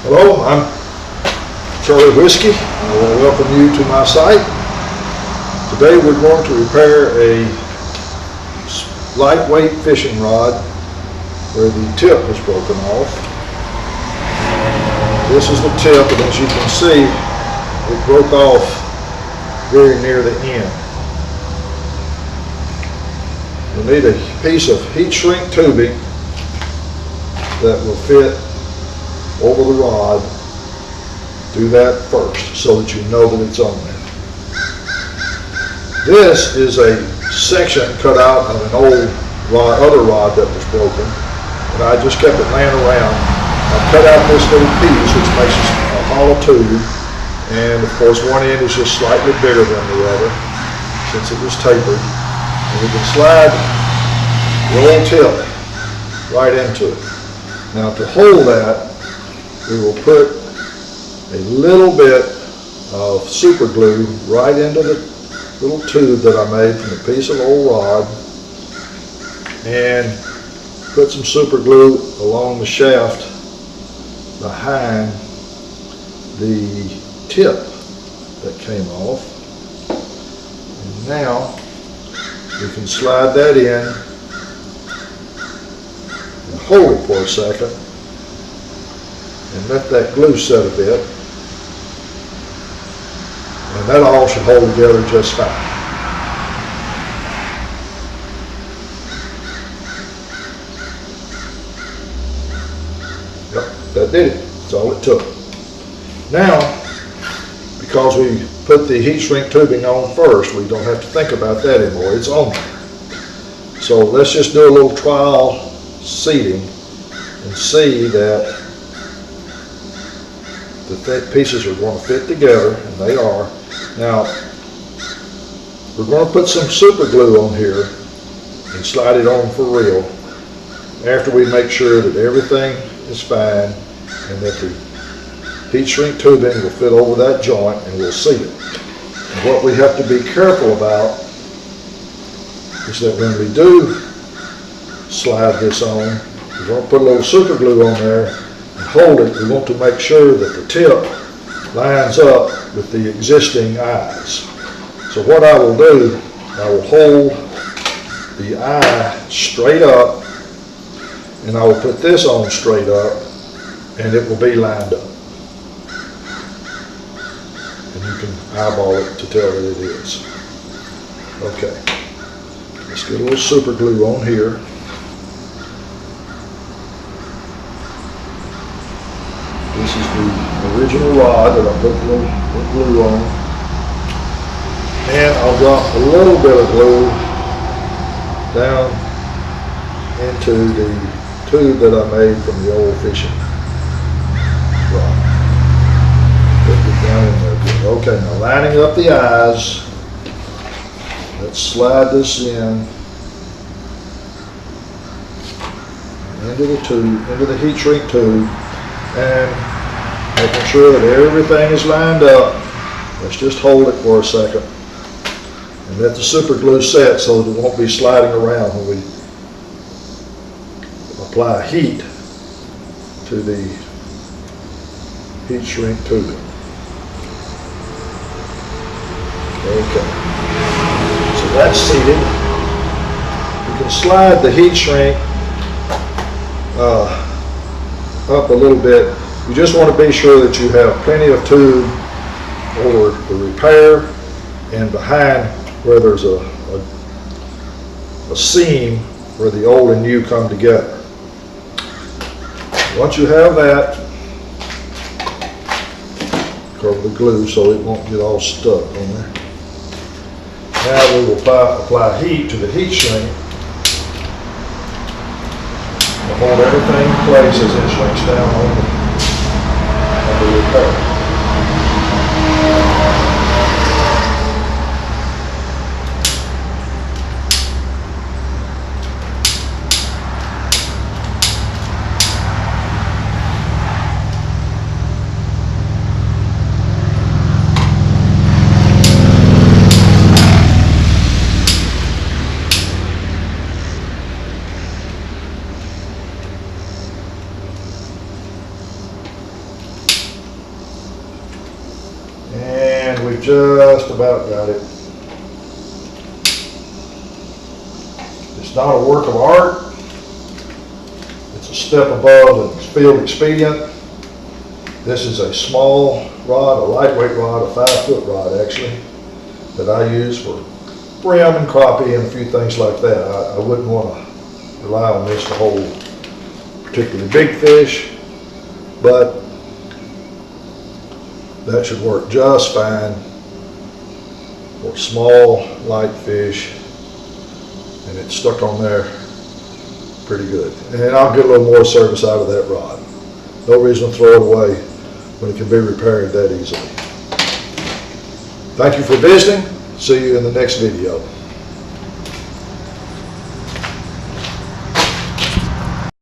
Hello, I'm Charlie Whiskey. I will welcome you to my site. Today we're going to repair a lightweight fishing rod where the tip was broken off. This is the tip, and as you can see, it broke off very near the end. You'll need a piece of heat shrink tubing that will fit over the rod. Do that first so that you know that it's on there. This is a section cut out of an old other rod that was broken, and I just kept it laying around. I cut out this little piece which makes a hollow tube, and of course one end is just slightly bigger than the other since it was tapered, and we can slide the old tip right into it. Now to hold that, we will put a little bit of super glue right into the little tube that I made from a piece of old rod, and put some super glue along the shaft behind the tip that came off. And now we can slide that in and hold it for a second and let that glue set a bit, and that all should hold together just fine. Yep, that did it. That's all it took. Now, because we put the heat shrink tubing on first, we don't have to think about that anymore. It's on there. So let's just do a little trial seating and see that the pieces are going to fit together, and they are. Now, we're going to put some super glue on here and slide it on for real after we make sure that everything is fine and that the heat shrink tubing will fit over that joint, and we'll seal it. And what we have to be careful about is that when we do slide this on, we're going to put a little super glue on there and hold it. We want to make sure that the tip lines up with the existing eyes. So what I will do, I will hold the eye straight up, and I will put this on straight up, and it will be lined up. And you can eyeball it to tell that it is. Okay, let's get a little super glue on here. This is the original rod that I put a little glue on. And I'll drop a little bit of glue down into the tube that I made from the old fishing rod. Put it down in there good. Okay, now lining up the eyes, let's slide this in into the tube, into the heat shrink tube, and making sure that everything is lined up. Let's just hold it for a second and let the super glue set so that it won't be sliding around when we apply heat to the heat shrink tubing. Okay, so that's seated. You can slide the heat shrink up a little bit. You just want to be sure that you have plenty of tube over the repair and behind where there's a seam where the old and new come together. Once you have that, cover the glue so it won't get all stuck on there. Now we will apply heat to the heat shrink and hold everything in place as it shrinks down on the repair. we've just about got it. It's not a work of art. It's a step above the field expedient. This is a small rod, a lightweight rod, a 5-foot rod actually, that I use for brim and crappie and a few things like that. I wouldn't want to rely on this to hold particularly big fish, but that should work just fine for small, light fish, and it's stuck on there pretty good. And I'll get a little more service out of that rod. No reason to throw it away when it can be repaired that easily. Thank you for visiting. See you in the next video.